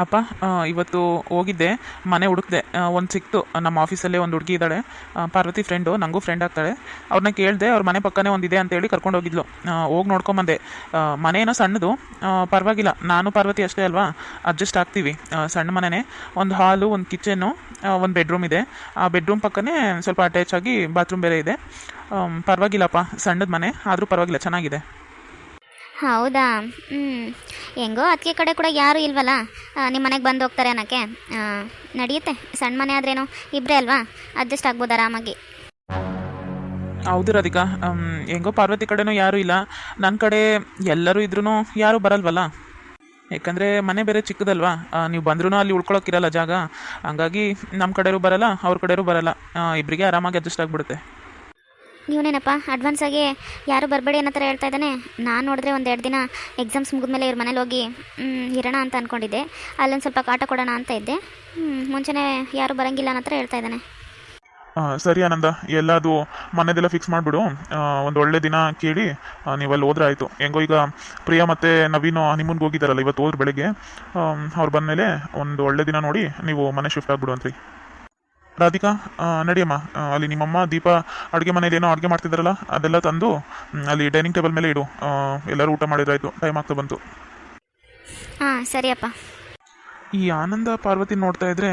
ಅಪ್ಪ, ಇವತ್ತು ಹೋಗಿದ್ದೆ, ಮನೆ ಹುಡುಕ್ದೆ, ಒಂದು ಸಿಕ್ತು. ನಮ್ಮ ಆಫೀಸಲ್ಲೇ ಒಂದು ಹುಡುಗಿ ಇದ್ದಾಳೆ, ಪಾರ್ವತಿ ಫ್ರೆಂಡು, ನನಗೂ ಫ್ರೆಂಡ್ ಆಗ್ತಾಳೆ. ಅವ್ರನ್ನ ಕೇಳಿದೆ, ಅವ್ರ ಮನೆ ಪಕ್ಕನೇ ಒಂದಿದೆ ಅಂತೇಳಿ ಕರ್ಕೊಂಡು ಹೋಗಿದ್ಲು. ಹೋಗಿ ನೋಡ್ಕೊಂಬಂದೆ. ಮನೆ ಏನೋ ಸಣ್ಣದು, ಪರವಾಗಿಲ್ಲ. ನಾನು ಪಾರ್ವತಿ ಅಷ್ಟೇ ಅಲ್ವಾ, ಅಡ್ಜಸ್ಟ್ ಆಗ್ತೀವಿ. ಸಣ್ಣ ಮನೆಯೇ, ಒಂದು ಹಾಲು, ಒಂದು ಕಿಚನ್ನು, ಒಂದು ಬೆಡ್ರೂಮ್ ಇದೆ. ಆ ಬೆಡ್ರೂಮ್ ಪಕ್ಕನೇ ಸ್ವಲ್ಪ ಅಟ್ಯಾಚ್ ಆಗಿ ಬಾತ್ರೂಮ್ ಬೇರೆ ಇದೆ. ಪರವಾಗಿಲ್ಲಪ್ಪ, ಸಣ್ಣದ ಮನೆ ಆದರೂ ಪರವಾಗಿಲ್ಲ, ಚೆನ್ನಾಗಿದೆ. ಹೌದಾ? ಹೆಂಗೋ ಅದಕ್ಕೆ ಕಡೆ ಕೂಡ ಯಾರೂ ಇಲ್ವಲ್ಲ, ನಿಮ್ಮ ಮನೆಗೆ ಬಂದು ಹೋಗ್ತಾರೆ ಅನ್ನೋಕ್ಕೆ. ನಡೆಯುತ್ತೆ, ಸಣ್ಣ ಮನೆ ಆದ್ರೇನು, ಇಬ್ಬರೇ ಅಲ್ವಾ, ಅಡ್ಜಸ್ಟ್ ಆಗ್ಬೋದು ಆರಾಮಾಗಿ. ಹೌದು ರಾಧಿಕಾ, ಹೆಂಗೋ ಪಾರ್ವತಿ ಕಡೆನೂ ಯಾರೂ ಇಲ್ಲ, ನನ್ನ ಕಡೆ ಎಲ್ಲರೂ ಇದ್ರೂ ಯಾರೂ ಬರಲ್ವಲ್ಲ. ಯಾಕಂದರೆ ಮನೆ ಬೇರೆ ಚಿಕ್ಕದಲ್ವಾ, ನೀವು ಬಂದ್ರೂ ಅಲ್ಲಿ ಉಳ್ಕೊಳಕ್ಕಿರಲ್ಲ ಜಾಗ. ಹಂಗಾಗಿ ನಮ್ಮ ಕಡೆಯೂ ಬರಲ್ಲ, ಅವ್ರ ಕಡೆಯೂ ಬರಲ್ಲ, ಇಬ್ಬರಿಗೆ ಆರಾಮಾಗಿ ಅಡ್ಜಸ್ಟ್ ಆಗಿಬಿಡುತ್ತೆ. ಇವನೇನಪ್ಪ ಅಡ್ವಾನ್ಸಾಗಿ ಯಾರು ಬರಬೇಡಿ ಅನ್ನೋ ಥರ ಹೇಳ್ತಾ ಇದ್ದಾನೆ. ನಾನು ನೋಡಿದ್ರೆ ಒಂದೆರಡು ದಿನ ಎಕ್ಸಾಮ್ಸ್ ಮುಗಿದ್ಮೇಲೆ ಇವ್ರ ಮನೇಲಿ ಹೋಗಿ ಇರೋಣ ಅಂತ ಅಂದ್ಕೊಂಡಿದ್ದೆ. ಅಲ್ಲೊಂದು ಸ್ವಲ್ಪ ಕಾಟ ಕೊಡೋಣ ಅಂತ ಇದ್ದೆ. ಮುಂಚೆನೇ ಯಾರು ಬರೋಂಗಿಲ್ಲ ಅನ್ನೋ ಥರ ಹೇಳ್ತಾ ಇದ್ದಾನೆ. ಸರಿ ಆನಂದ, ಎಲ್ಲದು ಮನೆದೆಲ್ಲ ಫಿಕ್ಸ್ ಮಾಡಿಬಿಡು. ಒಂದು ಒಳ್ಳೆ ದಿನ ಕೇಳಿ ನೀವು ಅಲ್ಲಿ ಹೋದ್ರೆ ಆಯಿತು. ಹೆಂಗೋ ಈಗ ಪ್ರಿಯಾ ಮತ್ತು ನವೀನು ಹನಿಮೂನ್ಗೆ ಹೋಗಿದ್ದಾರಲ್ಲ, ಇವತ್ತು ಹೋದ್ರೆ ಬೆಳಗ್ಗೆ. ಅವ್ರು ಬಂದಮೇಲೆ ಒಂದು ಒಳ್ಳೆ ದಿನ ನೋಡಿ ನೀವು ಮನೆ ಶಿಫ್ಟ್ ಆಗಿಬಿಡು ಅಂತ್ರಿ. ರಾಧಿಕಾ, ನಡಿಯಮ್ಮ, ಅಲ್ಲಿ ನಿಮ್ಮಮ್ಮ ದೀಪ ಅಡುಗೆ ಮನೇಲಿ ಏನೋ ಅಡುಗೆ ಮಾಡ್ತಿದ್ದಾರಲ್ಲ, ಅದೆಲ್ಲ ತಂದು ಅಲ್ಲಿ ಡೈನಿಂಗ್ ಟೇಬಲ್ ಮೇಲೆ ಇಡು. ಎಲ್ಲರೂ ಊಟ ಮಾಡಿದ್ರಾಯ್ತು, ಟೈಮ್ ಆಗ್ತಾ ಬಂತು. ಹಾಂ ಸರಿಯಪ್ಪ. ಈ ಆನಂದ ಪಾರ್ವತಿ ನೋಡ್ತಾ ಇದ್ರೆ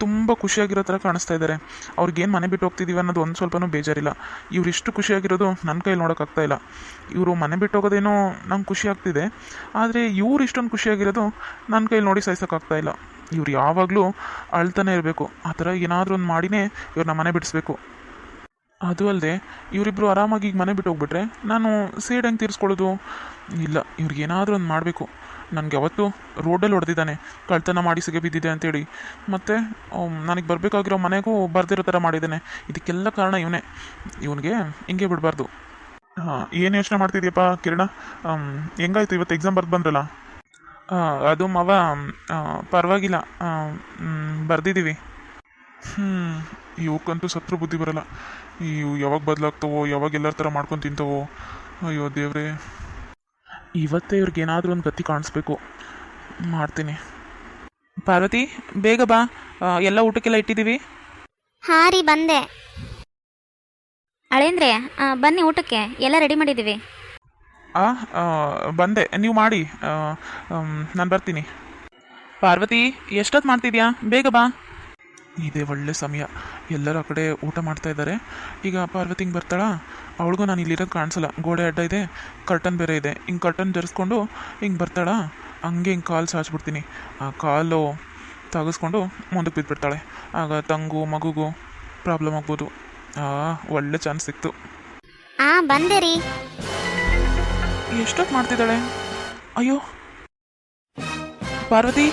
ತುಂಬ ಖುಷಿಯಾಗಿರೋ ಥರ ಕಾಣಿಸ್ತಾ ಇದ್ದಾರೆ. ಅವ್ರಿಗೇನು ಮನೆ ಬಿಟ್ಟು ಹೋಗ್ತಿದ್ದೀವಿ ಅನ್ನೋದು ಒಂದು ಸ್ವಲ್ಪನೂ ಬೇಜಾರಿಲ್ಲ. ಇವ್ರು ಇಷ್ಟು ಖುಷಿಯಾಗಿರೋದು ನನ್ನ ಕೈಲಿ ನೋಡೋಕ್ಕಾಗ್ತಾ ಇಲ್ಲ. ಇವರು ಮನೆ ಬಿಟ್ಟು ಹೋಗೋದೇನೋ ನಂಗೆ ಖುಷಿ ಆಗ್ತಿದೆ, ಆದರೆ ಇವ್ರು ಇಷ್ಟೊಂದು ಖುಷಿಯಾಗಿರೋದು ನನ್ನ ಕೈಲಿ ನೋಡಿ ಸಹಿಸೋಕ್ಕಾಗ್ತಾ ಇಲ್ಲ. ಇವ್ರು ಯಾವಾಗಲೂ ಅಳ್ತಾನೆ ಇರಬೇಕು, ಆ ಥರ ಏನಾದರೂ ಒಂದು ಮಾಡಿನೇ ಇವ್ರನ್ನ ಮನೆ ಬಿಡಿಸ್ಬೇಕು. ಅದು ಅಲ್ಲದೆ ಇವರಿಬ್ಬರು ಆರಾಮಾಗಿ ಈಗ ಮನೆ ಬಿಟ್ಟು ಹೋಗ್ಬಿಟ್ರೆ ನಾನು ಸೇಡ್ ಹೆಂಗೆ ತೀರಿಸ್ಕೊಳ್ಳೋದು? ಇಲ್ಲ, ಇವ್ರಿಗೇನಾದರೂ ಒಂದು ಮಾಡಬೇಕು. ನನಗೆ ಅವತ್ತು ರೋಡಲ್ಲಿ ಹೊಡೆದಿದ್ದಾನೆ, ಕಳ್ತನ ಮಾಡಿ ಸಿಗೆ ಬಿದ್ದಿದೆ ಅಂತೇಳಿ. ಮತ್ತು ನನಗೆ ಬರಬೇಕಾಗಿರೋ ಮನೆಗೂ ಬರ್ದಿರೋ ಥರ ಮಾಡಿದ್ದಾನೆ. ಇದಕ್ಕೆಲ್ಲ ಕಾರಣ ಇವನೇ. ಇವನಿಗೆ ಹಿಂಗೆ ಬಿಡಬಾರ್ದು. ಏನು ಯೋಚನೆ ಮಾಡ್ತಿದ್ಯಪ್ಪ ಕಿರಣ? ಹೆಂಗಾಯ್ತು ಇವತ್ತು ಎಕ್ಸಾಮ್ ಬರ್ದು ಬಂದ್ರಲ್ಲ? ಅದು ಮಾವ, ಪರವಾಗಿಲ್ಲ, ಬರ್ದಿದ್ದೀವಿ. ಇವಕ್ಕಂತೂ ಸತ್ರು ಬುದ್ಧಿ ಬರಲ್ಲ. ಇವು ಯಾವಾಗ ಬದಲಾಗ್ತವೋ, ಯಾವಾಗ ಎಲ್ಲರ ಥರ ಮಾಡ್ಕೊಂಡು ತಿಂತವೋ. ಅಯ್ಯೋ ದೇವ್ರೇ, ಇವತ್ತೇ ಇವ್ರಿಗೇನಾದರೂ ಒಂದು ಗತಿ ಕಾಣಿಸ್ಬೇಕು. ಮಾಡ್ತೀನಿ. ಪಾರ್ವತಿ, ಬೇಗ ಬಾ, ಎಲ್ಲ ಊಟಕ್ಕೆಲ್ಲ ಇಟ್ಟಿದ್ದೀವಿ. ಹಾಂ ರೀ, ಬಂದೆ. ಅಳೇಂದ್ರೆ ಬನ್ನಿ ಊಟಕ್ಕೆ, ಎಲ್ಲ ರೆಡಿ ಮಾಡಿದ್ದೀವಿ. ಬಂದೆ, ನೀವು ಮಾಡಿ, ನಾನು ಬರ್ತೀನಿ. ಪಾರ್ವತಿ, ಎಷ್ಟೊತ್ತು ಮಾಡ್ತಿದ್ಯಾ? ಬೇಗ ಬಾ. ಇದೇ ಒಳ್ಳೆ ಸಮಯ, ಎಲ್ಲರೂ ಆ ಕಡೆ ಊಟ ಮಾಡ್ತಾ ಇದ್ದಾರೆ. ಈಗ ಪಾರ್ವತಿ ಹಿಂಗೆ ಬರ್ತಾಳಾ, ಅವಳಿಗೂ ನಾನು ಇಲ್ಲಿರೋದು ಕಾಣಿಸಲ್ಲ. ಗೋಡೆ ಅಡ್ಡ ಇದೆ, ಕರ್ಟನ್ ಬೇರೆ ಇದೆ. ಹಿಂಗೆ ಕರ್ಟನ್ ಜರಿಸ್ಕೊಂಡು ಹಿಂಗೆ ಬರ್ತಾಳಾ, ಹಂಗೆ ಹಿಂಗೆ ಕಾಲು ಸಾಚ್ಬಿಡ್ತೀನಿ. ಆ ಕಾಲು ತೆಗೆಸ್ಕೊಂಡು ಮುಂದಕ್ಕೆ ಬಿದ್ದುಬಿಡ್ತಾಳೆ. ಆಗ ತಂಗು ಮಗುಗೂ ಪ್ರಾಬ್ಲಮ್ ಆಗ್ಬೋದು. ಒಳ್ಳೆ ಚಾನ್ಸ್ ಸಿಕ್ತು. ಬಂದೆ ರೀ. ಎಷ್ಟೊತ್ತು ಮಾಡ್ತಿದ್ದಾಳೆ? ಅಯ್ಯೋ ಪಾರ್ವತಿ,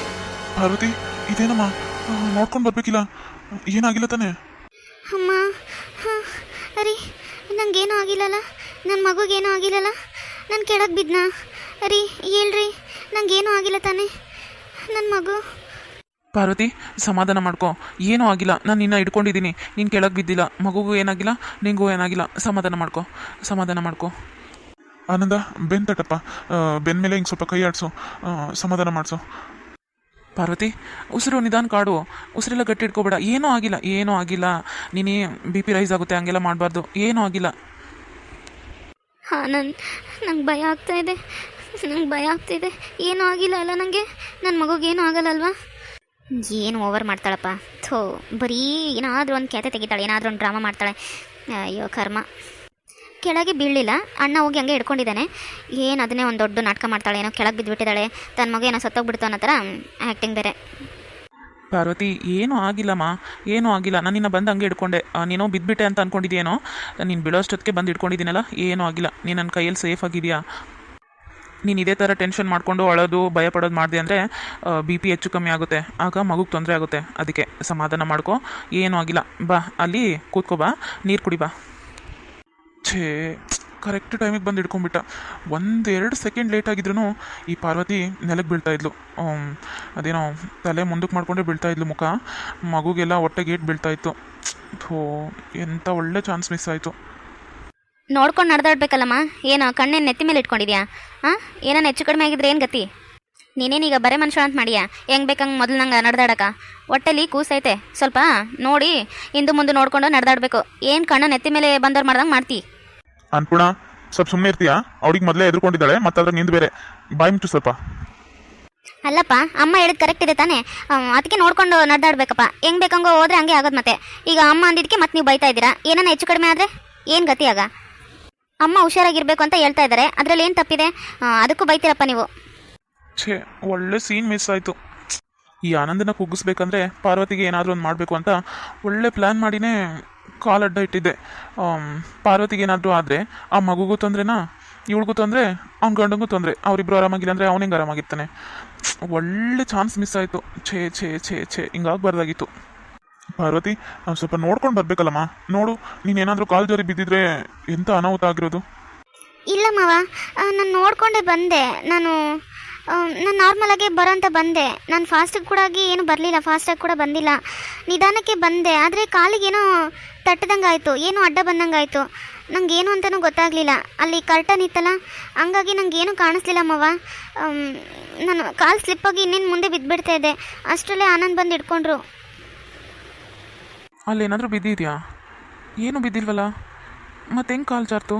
ಪಾರ್ವತಿ, ಇದೇನಮ್ಮ? ನೋಡ್ಕೊಂಡು ಬರ್ಬೇಕಿಲ್ಲ? ಏನಾಗಿಲ್ಲ ತಾನೆ? ಅಮ್ಮ, ರೀ, ನಂಗೇನೂ ಆಗಿಲ್ಲಲ್ಲ, ನನ್ನ ಮಗುಗೇನೂ ಆಗಿಲ್ಲಲ್ಲ, ನಾನು ಕೆಳಗೆ ಬಿದ್ನಾ? ರೀ ಹೇಳ್ರಿ, ನಂಗೇನೂ ಆಗಿಲ್ಲ ತಾನೆ, ನನ್ನ ಮಗು? ಪಾರ್ವತಿ, ಸಮಾಧಾನ ಮಾಡ್ಕೊ, ಏನೂ ಆಗಿಲ್ಲ. ನಾನು ನಿನ್ನ ಇಟ್ಕೊಂಡಿದ್ದೀನಿ, ನೀನು ಕೆಳಗೆ ಬಿದ್ದಿಲ್ಲ. ಮಗುಗೂ ಏನಾಗಿಲ್ಲ, ನಿಂಗೂ ಏನಾಗಿಲ್ಲ. ಸಮಾಧಾನ ಮಾಡ್ಕೊ, ಸಮಾಧಾನ ಮಾಡ್ಕೊ. ಆನಂದ, ಬೆನ್ ತಟ್ಟಪ್ಪ, ಬೆನ್ ಮೇಲೆ ಹಿಂಗೆ ಸ್ವಲ್ಪ ಕೈ ಆಡಿಸು, ಸಮಾಧಾನ ಮಾಡಿಸು. ಪಾರ್ವತಿ, ಉಸಿರು ನಿಧಾನ ಕಾಡು, ಉಸಿರೆಲ್ಲ ಗಟ್ಟಿ ಇಟ್ಕೋಬೇಡ. ಏನೂ ಆಗಿಲ್ಲ, ಏನೂ ಆಗಿಲ್ಲ. ನೀನೇ BP ರೈಸ್ ಆಗುತ್ತೆ, ಹಂಗೆಲ್ಲ ಮಾಡಬಾರ್ದು. ಏನೂ ಆಗಿಲ್ಲ. ಹಾಂ, ನಂಗೆ ಭಯ ಆಗ್ತಾಯಿದೆ, ನಂಗೆ ಭಯ ಆಗ್ತಿದೆ. ಏನೂ ಆಗಿಲ್ಲ ಅಲ್ಲ ನನಗೆ? ನನ್ನ ಮಗುಗೇನೂ ಆಗಲ್ಲಲ್ವಾ? ಏನು ಓವರ್ ಮಾಡ್ತಾಳಪ್ಪ, ಥೋ, ಬರೀ ಏನಾದರೂ ಒಂದು ಕ್ಯಾತೆ ತೆಗಿತಾಳೆ, ಏನಾದರೂ ಒಂದು ಡ್ರಾಮಾ ಮಾಡ್ತಾಳೆ. ಅಯ್ಯೋ ಕರ್ಮ. ಕೆಳಗೆ ಬೀಳಲಿಲ್ಲ, ಅಣ್ಣ ಹೋಗಿ ಹಂಗೆ ಹಿಡ್ಕೊಂಡಿದ್ದಾನೆ. ಏನು ಅದನ್ನೇ ಒಂದು ದೊಡ್ಡ ನಾಟಕ ಮಾಡ್ತಾಳೆ, ಏನೋ ಕೆಳಗೆ ಬಿದ್ದುಬಿಟ್ಟಿದ್ದಾಳೆ, ತನ್ನ ಮಗು ಏನೋ ಸತ್ತೋಗ್ಬಿಡ್ತು ಅನ್ನೋ ಥರ ಆ್ಯಕ್ಟಿಂಗ್ ಬೇರೆ. ಪಾರ್ವತಿ, ಏನೂ ಆಗಿಲ್ಲಮ್ಮ, ಏನೂ ಆಗಿಲ್ಲ. ನಾನು ನಿನ್ನ ಬಂದು ಹಂಗೆ ಹಿಡ್ಕೊಂಡೆ. ನೀನು ಬಿದ್ದುಬಿಟ್ಟೆ ಅಂತ ಅಂದ್ಕೊಂಡಿದ್ದೀನೋ? ನೀನು ಬೀಳೋಷ್ಟೊತ್ತಿಗೆ ಬಂದು ಹಿಡ್ಕೊಂಡಿದ್ದೀನಲ್ಲ, ಏನೂ ಆಗಿಲ್ಲ. ನೀನು ನನ್ನ ಕೈಯಲ್ಲಿ ಸೇಫ್ ಆಗಿದೆಯಾ? ನೀನು ಇದೇ ಥರ ಟೆನ್ಷನ್ ಮಾಡಿಕೊಂಡು ಅಳೋದು ಭಯ ಪಡೋದು ಮಾಡಿದೆ ಅಂದರೆ BP ಹೆಚ್ಚು ಕಮ್ಮಿ ಆಗುತ್ತೆ, ಆಗ ಮಗುಗೆ ತೊಂದರೆ ಆಗುತ್ತೆ. ಅದಕ್ಕೆ ಸಮಾಧಾನ ಮಾಡ್ಕೊ, ಏನೂ ಆಗಿಲ್ಲ. ಬಾ, ಅಲ್ಲಿ ಕೂತ್ಕೋ, ಬಾ, ನೀರು ಕುಡಿ ಬಾ. ಛೇ, ಕರೆಕ್ಟ್ ಟೈಮಿಗೆ ಬಂದು ಹಿಡ್ಕೊಂಡ್ಬಿಟ್ಟ. 1-2 ಸೆಕೆಂಡ್ ಲೇಟ್ ಆಗಿದ್ರು ಈ ಪಾರ್ವತಿ ನೆಲಕ್ಕೆ ಬೀಳ್ತಾ ಇದ್ಲು. ಅದೇನೋ ತಲೆ ಮುಂದಕ್ಕೆ ಮಾಡ್ಕೊಂಡೆ ಬೀಳ್ತಾ ಇದ್ಲು, ಮುಖ ಮಗುಗೆಲ್ಲ ಹೊಟ್ಟೆ ಗೇಟ್ ಬೀಳ್ತಾ ಇತ್ತು. ಥೋ, ಎಂಥ ಒಳ್ಳೆ ಚಾನ್ಸ್ ಮಿಸ್ ಆಯಿತು. ನೋಡ್ಕೊಂಡು ನಡೆದಾಡ್ಬೇಕಲ್ಲಮ್ಮ. ಏನು ಕಣ್ಣೇನು ನೆತ್ತಿ ಮೇಲೆ ಇಟ್ಕೊಂಡಿದ್ಯಾ? ಹಾಂ, ಏನಾನು ಹೆಚ್ಚು ಕಡಿಮೆ ಆಗಿದ್ರೆ ಏನು ಗತಿ? ನೀನೇನೀಗ ಬರೇ ಮನುಷ್ಯ ಅಂತ ಮಾಡಿಯಾ? ಹೆಂಗೆ ಬೇಕಂಗೆ ಮೊದಲು ನಂಗೆ ನಡೆದಾಡಕ ಹೊಟ್ಟೆಲಿ ಕೂಸೈತೆ, ಸ್ವಲ್ಪ ನೋಡಿ ಹಿಂದು ಮುಂದೆ ನೋಡ್ಕೊಂಡು ನಡೆದಾಡಬೇಕು. ಏನು ಕಣ್ಣ ನೆತ್ತಿ ಮೇಲೆ ಬಂದವ್ರು ಮಾಡ್ದಂಗೆ ಮಾಡ್ತಿ. ಅನ್ಪೂರ್ಣ ಸ್ವಲ್ಪ ಸುಮ್ಮನೆ ಇರ್ತೀಯಾ? ಅವ್ರಿಗೆ ಮೊದಲೇ ಎದುರ್ಕೊಂಡಿದ್ದಾಳೆ, ಮತ್ತೆ ಅದ್ರಾಗ ನಿಂದು ಬೇರೆ. ಬಾಯ್ ಮುಚ್ಚು ಸ್ವಲ್ಪ. ಅಲ್ಲಪ್ಪ, ಅಮ್ಮ ಹೇಳಿದ್ ಕರೆಕ್ಟ್ ಇದೆ ತಾನೇ? ಅದಕ್ಕೆ ನೋಡ್ಕೊಂಡು ನಡೆದಾಡ್ಬೇಕಪ್ಪ. ಹೆಂಗೆ ಬೇಕಂಗೋ ಹೋದ್ರೆ ಹಂಗೆ ಆಗೋದು. ಮತ್ತೆ ಈಗ ಅಮ್ಮ ಅಂದಿದ್ದಕ್ಕೆ ಮತ್ತೆ ನೀವು ಬೈತಾ ಇದ್ದೀರಾ. ಏನಾನ ಹೆಚ್ಚು ಕಡಿಮೆ ಆದರೆ ಏನು ಗತಿ ಆಗ? ಅಮ್ಮ ಹುಷಾರಾಗಿರ್ಬೇಕು ಅಂತ ಹೇಳ್ತಾ ಇದ್ದಾರೆ, ಅದರಲ್ಲಿ ಏನು ತಪ್ಪಿದೆ? ಅದಕ್ಕೂ ಬೈತೀರಪ್ಪ ನೀವು. ಛೇ, ಒಳ್ಳೆ ಸೀನ್ ಮಿಸ್ ಆಯಿತು. ಈ ಆನಂದನ ಕುಗ್ಗಿಸ್ಬೇಕಂದ್ರೆ ಪಾರ್ವತಿಗೆ ಏನಾದರೂ ಒಂದು ಮಾಡಬೇಕು ಅಂತ ಒಳ್ಳೆ ಪ್ಲ್ಯಾನ್ ಮಾಡಿನೇ ಕಾಲಡ್ಡ ಇಟ್ಟಿದ್ದೆ. ಪಾರ್ವತಿಗೆ ಏನಾದರೂ ಆದರೆ ಆ ಮಗುಗೂ ತೊಂದರೆನಾ, ಇವಳಿಗೂ ತೊಂದರೆ, ಅವ್ನ ಗಂಡಂಗೂ ತೊಂದರೆ. ಅವರಿಬ್ಬರು ಆರಾಮಾಗಿಲ್ಲ ಅಂದರೆ ಅವನಿಂಗೆ ಆರಾಮಾಗಿರ್ತಾನೆ. ಒಳ್ಳೆ ಚಾನ್ಸ್ ಮಿಸ್ ಆಯಿತು. ಛೇ ಛೇ ಛೇ ಛೇ, ಹಿಂಗಾಗಬಾರ್ದಾಗಿತ್ತು. ಪಾರ್ವತಿ, ಸ್ವಲ್ಪ ನೋಡ್ಕೊಂಡು ಬರಬೇಕಲ್ಲಮ್ಮ. ನೋಡು, ನೀನೇನಾದರೂ ಕಾಲು ಜಾರಿ ಬಿದ್ದಿದ್ರೆ ಎಂಥ ಅನಾಹುತ ಆಗಿರೋದು. ಇಲ್ಲ ಮಾವ, ನಾನು ನೋಡಿಕೊಂಡೇ ಬಂದೆ. ನಾನು ನಾರ್ಮಲಾಗೆ ಬರೋಂತ ಬಂದೆ. ನಾನು ಫಾಸ್ಟಾಗಿ ಕೂಡ ಆಗಿ ಏನು ಬರಲಿಲ್ಲ, ಫಾಸ್ಟಾಗಿ ಕೂಡ ಬಂದಿಲ್ಲ, ನಿಧಾನಕ್ಕೆ ಬಂದೆ. ಆದರೆ ಕಾಲಿಗೇನೋ ತಟ್ಟದಂಗೆ ಆಯಿತು, ಏನೋ ಅಡ್ಡ ಬಂದಂಗೆ ಆಯಿತು. ನನಗೇನು ಅಂತಲೂ ಗೊತ್ತಾಗಲಿಲ್ಲ. ಅಲ್ಲಿ ಕರ್ಟನ್ ಇತ್ತಲ್ಲ, ಹಂಗಾಗಿ ನನಗೇನು ಕಾಣಿಸ್ಲಿಲ್ಲ ಮಾವ. ನಾನು ಕಾಲು ಸ್ಲಿಪ್ಪಾಗಿ ಇನ್ನೇನು ಮುಂದೆ ಬಿದ್ದುಬಿಡ್ತಾ ಇದ್ದೆ. ಅಷ್ಟರಲ್ಲೇ ಆನಂದ್ ಬಂದು ಹಿಡ್ಕೊಂಡ್ರು. ಅಲ್ಲೇನಾದರೂ ಬಿದ್ದಿದೆಯಾ? ಏನು ಬಿದ್ದಿಲ್ವಲ್ಲ, ಮತ್ತೆ ಹೆಂಗೆ ಕಾಲು ಜಾರ್ತು?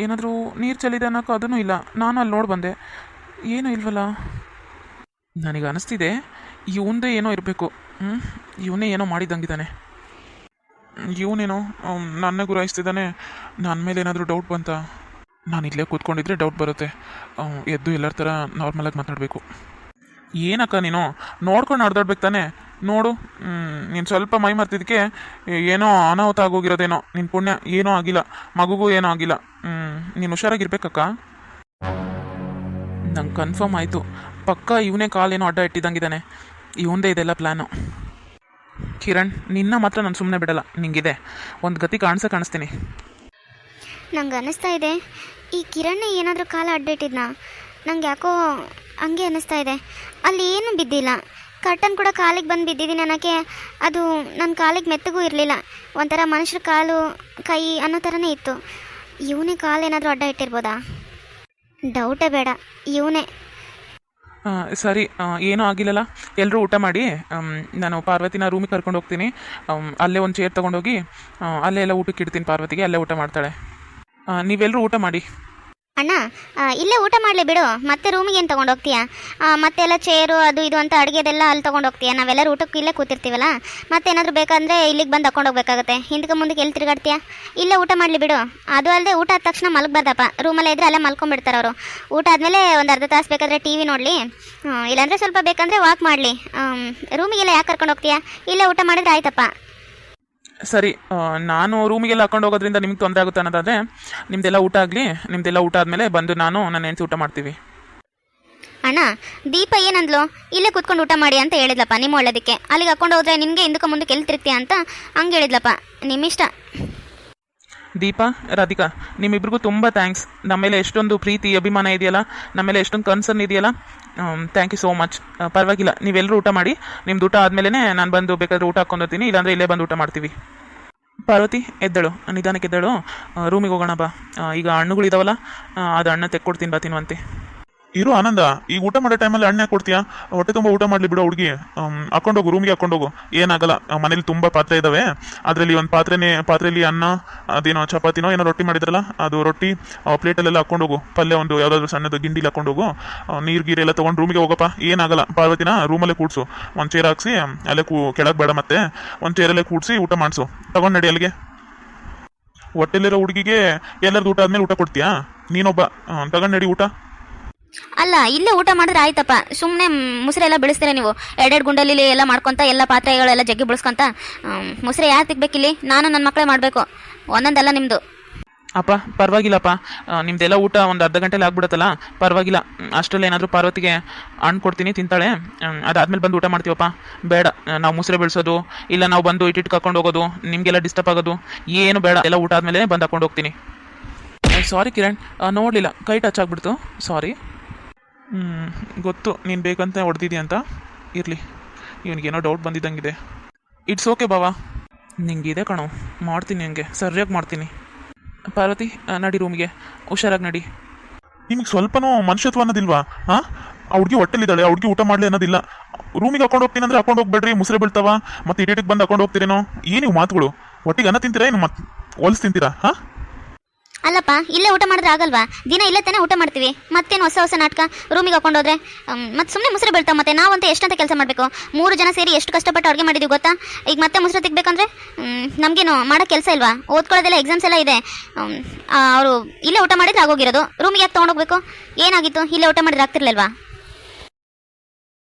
ಏನಾದರೂ ನೀರು ಚೆಲ್ಲಿದೆ ಅನ್ನೋಕೆ ಅದೂ ಇಲ್ಲ. ನಾನು ಅಲ್ಲಿ ನೋಡಿ ಬಂದೆ, ಏನೂ ಇಲ್ವಲ್ಲ. ನನಗೆ ಅನಿಸ್ತಿದೆ ಇವಂದೇ ಏನೋ ಇರಬೇಕು. ಇವನೇ ಏನೋ ಮಾಡಿದಂಗಿದ್ದಾನೆ. ಇವನೇನೋ ನನ್ನ ಗುರಾಯಿಸ್ತಿದ್ದಾನೆ. ನನ್ನ ಮೇಲೆ ಏನಾದರೂ ಡೌಟ್ ಬಂತ? ನಾನು ಇಲ್ಲೇ ಕೂತ್ಕೊಂಡಿದ್ರೆ ಡೌಟ್ ಬರುತ್ತೆ. ಎದ್ದು ಎಲ್ಲರ ಥರ ನಾರ್ಮಲಾಗಿ ಮಾತಾಡಬೇಕು. ಏನಕ್ಕ ನೀನು ನೋಡ್ಕೊಂಡು ನಡೆದಾಡ್ಬೇಕು ತಾನೆ? ನೋಡು, ನೀನು ಸ್ವಲ್ಪ ಮೈ ಮರ್ತಿದ್ದಕ್ಕೆ ಏನೋ ಅನಾಹುತ ಆಗೋಗಿರೋದೇನೋ. ನಿನ್ನ ಪುಣ್ಯ, ಏನೂ ಆಗಿಲ್ಲ, ಮಗುಗೂ ಏನೂ ಆಗಿಲ್ಲ. ನೀನು ಹುಷಾರಾಗಿರ್ಬೇಕಕ್ಕ. ನಂಗೆ ಕನ್ಫರ್ಮ್ ಆಯಿತು, ಪಕ್ಕ ಇವನೇ ಕಾಲೇನೋ ಅಡ್ಡ ಇಟ್ಟಿದ್ದಂಗಿದ್ದಾನೆ. ಇವಂದೇ ಇದೆಲ್ಲ ಪ್ಲ್ಯಾನು. ಕಿರಣ್, ನಿನ್ನ ಮಾತ್ರ ನಾನು ಸುಮ್ಮನೆ ಬಿಡಲ್ಲ. ನಿಂಗಿದೆ ಒಂದು ಗತಿ ಕಾಣಿಸ್ತೀನಿ. ನಂಗೆ ಅನ್ನಿಸ್ತಾ ಇದೆ ಈ ಕಿರಣ್ ಏನಾದರೂ ಕಾಲ ಅಡ್ಡ ಇಟ್ಟಿದ್ನಾ? ನಂಗೆ ಯಾಕೋ ಹಂಗೆ ಅನ್ನಿಸ್ತಾ ಇದೆ. ಅಲ್ಲಿ ಏನೂ ಬಿದ್ದಿಲ್ಲ, ಕರ್ಟನ್ ಕೂಡ ಕಾಲಿಗೆ ಬಂದು ಬಿದ್ದಿದ್ದೀನಿ ಅನ್ನೋಕ್ಕೆ. ಅದು ನನ್ನ ಕಾಲಿಗೆ ಮೆತ್ತಗೂ ಇರಲಿಲ್ಲ, ಒಂಥರ ಮನುಷ್ಯರ ಕಾಲು ಕೈ ಅನ್ನೋ ಥರನೇ ಇತ್ತು. ಇವನೇ ಕಾಲು ಏನಾದರೂ ಅಡ್ಡ ಇಟ್ಟಿರ್ಬೋದಾ? ಡೌಟೇ ಬೇಡ, ಇವನೇ. ಸರಿ, ಏನೂ ಆಗಿಲ್ಲಲ್ಲ. ಎಲ್ಲರೂ ಊಟ ಮಾಡಿ. ನಾನು ಪಾರ್ವತಿನ ರೂಮಿಗೆ ಕರ್ಕೊಂಡು ಹೋಗ್ತೀನಿ. ಅಲ್ಲೇ ಒಂದು ಚೇರ್ ತೊಗೊಂಡೋಗಿ ಅಲ್ಲೇ ಎಲ್ಲ ಊಟಕ್ಕೆ ಇಡ್ತೀನಿ. ಪಾರ್ವತಿಗೆ ಅಲ್ಲೇ ಊಟ ಮಾಡ್ತಾಳೆ. ನೀವೆಲ್ಲರೂ ಊಟ ಮಾಡಿ. ಅಣ್ಣ, ಇಲ್ಲೇ ಊಟ ಮಾಡಲಿ ಬಿಡು. ಮತ್ತೆ ರೂಮಿಗೆ ಏನು ತೊಗೊಂಡು ಹೋಗ್ತೀಯಾ? ಮತ್ತೆಲ್ಲ ಚೇರು ಅದು ಇದು ಅಂತ ಅಡುಗೆದೆಲ್ಲ ಅಲ್ಲಿ ತೊಗೊಂಡು ಹೋಗ್ತೀಯಾ? ನಾವೆಲ್ಲರೂ ಊಟಕ್ಕೆ ಇಲ್ಲೇ ಕೂತಿರ್ತೀವಲ್ಲ, ಮತ್ತೇನಾದರೂ ಬೇಕಂದರೆ ಇಲ್ಲಿಗೆ ಬಂದು ಹಾಕೊಂಡು ಹೋಗ್ಬೇಕಾಗತ್ತೆ. ಹಿಂದಕ್ಕೆ ಮುಂದಕ್ಕೆ ಎಲ್ಲಿ ತಿರುಗಾಡ್ತೀಯಾ? ಇಲ್ಲೇ ಊಟ ಮಾಡಲಿ ಬಿಡು. ಅದು ಅಲ್ಲದೆ ಊಟ ಆದ ತಕ್ಷಣ ಮಲಗಬಾರ್ದಪ್ಪ. ರೂಮಲ್ಲೇ ಇದ್ದರೆ ಅಲ್ಲೇ ಮಲ್ಕೊಂಡ್ಬಿಡ್ತಾರೆ ಅವರು. ಊಟ ಆದಮೇಲೆ ಒಂದು ಅರ್ಧ ತಾಸು ಬೇಕಾದರೆ ಟಿ ವಿ ನೋಡಲಿ, ಇಲ್ಲಾಂದರೆ ಸ್ವಲ್ಪ ಬೇಕಂದರೆ ವಾಕ್ ಮಾಡಲಿ. ರೂಮಿಗೆಲ್ಲ ಯಾಕೆ ಕರ್ಕೊಂಡು ಹೋಗ್ತೀಯಾ? ಇಲ್ಲೇ ಊಟ ಮಾಡಿದ್ರೆ ಆಯ್ತಪ್ಪ. ಸರಿ, ನಾನು ರೂಮಿಗೆಲ್ಲ ಹಾಕೊಂಡು ಹೋಗೋದ್ರಿಂದ ನಿಮ್ಗೆ ತೊಂದರೆ ಆಗುತ್ತೆ ಅನ್ನೋದಾದರೆ ನಿಮ್ಮದೆಲ್ಲ ಊಟ ಆಗಲಿ. ನಿಮ್ಮದೆಲ್ಲ ಊಟ ಆದಮೇಲೆ ಬಂದು ನಾನು ನನ್ನ ಹೆಂಡತಿ ಊಟ ಮಾಡ್ತೀವಿ. ಅಣ್ಣ, ದೀಪ ಏನಂದ್ಲು? ಇಲ್ಲೇ ಕೂತ್ಕೊಂಡು ಊಟ ಮಾಡಿ ಅಂತ ಹೇಳಿದ್ಲಪ್ಪ, ನಿಮ್ಮ ಒಳ್ಳೇದಕ್ಕೆ. ಅಲ್ಲಿಗೆ ಹಾಕೊಂಡು ಹೋದ್ರೆ ನಿನಗೆ ಹಿಂದಕ್ಕೆ ಮುಂದಕ್ಕೆ ಎಲ್ಲಿ ತಿರುಗ್ತೀಯ ಅಂತ ಹಂಗೆ ಹೇಳಿದ್ಲಪ್ಪ. ನಿಮ್ಮಿಷ್ಟ. ದೀಪಾ, ರಾಧಿಕಾ, ನಿಮ್ಮಿಬ್ರಿಗೂ ತುಂಬ ಥ್ಯಾಂಕ್ಸ್. ನಮ್ಮ ಮೇಲೆ ಎಷ್ಟೊಂದು ಪ್ರೀತಿ ಅಭಿಮಾನ ಇದೆಯಲ್ಲ, ನಮ್ಮ ಮೇಲೆ ಎಷ್ಟೊಂದು ಕನ್ಸರ್ನ್ ಇದೆಯಲ್ಲ. Thank you so much. ಪರವಾಗಿಲ್ಲ, ನೀವೆಲ್ಲರೂ ಊಟ ಮಾಡಿ. ನಿಮ್ದು ಊಟ ಆದಮೇಲೆ ನಾನು ಬಂದು ಬೇಕಾದ್ರೆ ಊಟ ಹಾಕ್ಕೊಂಡ್ತೀನಿ, ಇಲ್ಲಾಂದರೆ ಇಲ್ಲೇ ಬಂದು ಊಟ ಮಾಡ್ತೀವಿ. ಪಾರ್ವತಿ, ಎದ್ದಳು, ನಿಧಾನಕ್ಕೆ ಎದ್ದಳು. ರೂಮಿಗೆ ಹೋಗೋಣ ಬಾ. ಈಗ ಹಣ್ಣುಗಳಿದಾವಲ್ಲ, ಅದು ಹಣ್ಣು ತೆಕ್ಕೊಡ್ತೀನಿ, ಬಾ ತಿನ್ನುವಂತೆ. ಇರು ಆನಂದ, ಈಗ ಊಟ ಮಾಡೋ ಟೈಮಲ್ಲಿ ಹಣ್ಣು ಯಾಕೆ ಕೊಡ್ತೀಯಾ? ಹೊಟ್ಟೆ ತುಂಬ ಊಟ ಮಾಡಲಿ ಬಿಡು ಹುಡುಗಿ. ಹಾಕೊಂಡೋಗು, ರೂಮಿಗೆ ಹಾಕೊಂಡೋಗು, ಏನಾಗಲ್ಲ. ಮನೇಲಿ ತುಂಬ ಪಾತ್ರೆ ಇದ್ದಾವೆ, ಅದರಲ್ಲಿ ಒಂದು ಪಾತ್ರೆಯಲ್ಲಿ ಅನ್ನ, ಅದೇನೋ ಚಪಾತಿನೋ ಏನೋ ರೊಟ್ಟಿ ಮಾಡಿದ್ರಲ್ಲ, ಅದು ರೊಟ್ಟಿ ಪ್ಲೇಟಲ್ಲೆಲ್ಲ ಹಾಕೊಂಡೋಗು. ಪಲ್ಯ ಒಂದು ಯಾವುದಾದ್ರೂ ಸಣ್ಣದು ಗಿಂಡಿಲಿ ಹಾಕೊಂಡೋಗು. ನೀರು ಗೀರೆಲ್ಲ ತೊಗೊಂಡು ರೂಮಿಗೆ ಹೋಗಪ್ಪ, ಏನಾಗಲ್ಲ. ಪಾರ್ವತಿನ ರೂಮಲ್ಲೇ ಕೂಡಿಸು, ಒಂದು ಚೇರ್ ಹಾಕ್ಸಿ, ಅಲ್ಲೇ ಕೆಳಗೆ ಬೇಡ, ಮತ್ತೆ ಒಂದು ಚೇರಲ್ಲೇ ಕೂಡಿಸಿ ಊಟ ಮಾಡಿಸು. ತಗೊಂಡು ನಡಿ ಅಲ್ಲಿಗೆ. ಹೊಟ್ಟೆಲಿರೋ ಹುಡುಗಿಗೆ ಎಲ್ಲರದ್ದು ಊಟ ಆದಮೇಲೆ ಊಟ ಕೊಡ್ತೀಯಾ? ನೀನೊಬ್ಬ ತಗೊಂಡು ನಡಿ ಊಟ. ಅಲ್ಲ, ಇಲ್ಲೇ ಊಟ ಮಾಡಿದ್ರೆ ಆಯ್ತಪ್ಪ. ಸುಮ್ಮನೆ ಮುಸ್ರೆಲ್ಲ ಬೆಳೆಸ್ತೀರ ನೀವು. ಎರಡೆರಡು ಗುಂಡಲ್ಲಿ ಎಲ್ಲ ಮಾಡ್ಕೊತ, ಎಲ್ಲ ಪಾತ್ರೆಗಳೆಲ್ಲ ಜಗ್ಗಿ ಬೆಳೆಸ್ಕೊಂತ. ಮುಸ್ರೆ ಯಾರು ತೆಗ್ಬೇಕಿಲ್ಲಿ? ನಾನು ನನ್ನ ಮಕ್ಕಳೇ ಮಾಡಬೇಕು, ಒಂದೊಂದಲ್ಲ ನಿಮ್ಮದು. ಅಪ್ಪ, ಪರವಾಗಿಲ್ಲಪ್ಪ, ನಿಮ್ಮದೆಲ್ಲ ಊಟ ಒಂದು ಅರ್ಧ ಗಂಟೆಲಿ ಆಗ್ಬಿಡುತ್ತಲ್ಲ, ಪರವಾಗಿಲ್ಲ. ಅಷ್ಟರಲ್ಲಿ ಏನಾದರೂ ಪಾರ್ವತಿಗೆ ಹಣ್ಣು ಕೊಡ್ತೀನಿ, ತಿಂತಾಳೆ. ಅದಾದ್ಮೇಲೆ ಬಂದು ಊಟ ಮಾಡ್ತೀವಪ್ಪ. ಬೇಡ, ನಾವು ಮುಸ್ರೆ ಬೆಳೆಸೋದು, ಇಲ್ಲ ನಾವು ಬಂದು ಇಟ್ಟಿಟ್ಟು ಕರ್ಕೊಂಡು ಹೋಗೋದು, ನಿಮಗೆಲ್ಲ ಡಿಸ್ಟರ್ಬ್ ಆಗೋದು ಏನು ಬೇಡ. ಎಲ್ಲ ಊಟ ಆದಮೇಲೆ ಬಂದು ಹಾಕೊಂಡು ಹೋಗ್ತೀನಿ. ಸಾರಿ ಕಿರಣ್, ನೋಡಲಿಲ್ಲ, ಕೈ ಟಚ್ ಆಗಿಬಿಡ್ತು, ಸಾರಿ. ಗೊತ್ತು ನೀನು ಬೇಕಂತ ಹೊಡೆದಿದ್ಯಾ ಅಂತ. ಇರಲಿ, ಇವನಿಗೇನೋ ಡೌಟ್ ಬಂದಿದ್ದಂಗಿದೆ. ಇಟ್ಸ್ ಓಕೆ ಬಾವಾ, ನಿಂಗಿದೆ ಕಣೋ, ಮಾಡ್ತೀನಿ, ಹಂಗೆ ಸರಿಯಾಗಿ ಮಾಡ್ತೀನಿ. ಪಾರ್ವತಿ, ನಡಿ ರೂಮಿಗೆ, ಹುಷಾರಾಗಿ ನಡಿ. ನಿಮಗೆ ಸ್ವಲ್ಪನೂ ಮನುಷ್ಯತ್ವ ಅನ್ನೋದಿಲ್ವಾ? ಹಾಂ, ಆ ಹುಡುಗಿ ಹೊಟ್ಟೆಲಿದ್ದಾಳೆ, ಆ ಹುಡುಗಿ ಊಟ ಮಾಡಲಿ ಅನ್ನೋದಿಲ್ಲ. ರೂಮಿಗೆ ಹಾಕೊಂಡು ಹೋಗ್ತೀನಿ ಅಂದ್ರೆ ಹಾಕೊಂಡು ಹೋಗ್ಬೇಡ್ರಿ, ಮುಸ್ರೆ ಬೀಳ್ತಾವ, ಮತ್ತೆ ಇಡೀಟಿಗೆ ಬಂದು ಹಾಕೊಂಡು ಹೋಗ್ತೀರೇನೋ. ಏನಿವು ಮಾತುಗಳು? ಒಟ್ಟಿಗೆ ಅನ್ನ ತಿಂತೀರಾ ಏನು ಮತ್ತೆ ಹೊಲ್ಸ್ ತಿಂತೀರಾ? ಹಾಂ, ಅಲ್ಲಪ್ಪ, ಇಲ್ಲೇ ಊಟ ಮಾಡಿದ್ರೆ ಆಗಲ್ವಾ? ದಿನ ಇಲ್ಲೇ ತಾನೇ ಊಟ ಮಾಡ್ತೀವಿ, ಮತ್ತೇನು ಹೊಸ ಹೊಸ ನಾಟಕ? ರೂಮಿಗೆ ಹಾಕೊಂಡೋದ್ರೆ ಮತ್ತೆ ಸುಮ್ಮನೆ ಮುಸ್ರೆ ಬೀಳ್ತಾವೆ. ಮತ್ತೆ ನಾವಂತ ಎಷ್ಟಂತ ಕೆಲಸ ಮಾಡಬೇಕು? 3 ಜನ ಸೇರಿ ಎಷ್ಟು ಕಷ್ಟಪಟ್ಟು ಅಡುಗೆ ಮಾಡಿದ್ದೀವಿ ಗೊತ್ತಾ? ಈಗ ಮತ್ತೆ ಮುಸ್ರೆ ತಿಗ್ಬೇಕಂದ್ರೆ ನಮಗೇನು ಮಾಡೋ ಕೆಲಸ ಇಲ್ವಾ? ಓದ್ಕೊಳ್ಳೋದೆಲ್ಲ ಎಕ್ಸಾಮ್ಸ್ ಎಲ್ಲ ಇದೆ. ಅವರು ಇಲ್ಲೇ ಊಟ ಮಾಡಿದ್ರೆ ಆಗೋಗಿರೋದು, ರೂಮಿಗೆ ಯಾಕೆ ತೊಗೊಂಡೋಗ್ಬೇಕು? ಏನಾಗಿತ್ತು? ಇಲ್ಲೇ ಊಟ ಮಾಡಿದ್ರೆ ಆಗ್ತಿರ್ಲಿಲ್ವಾ?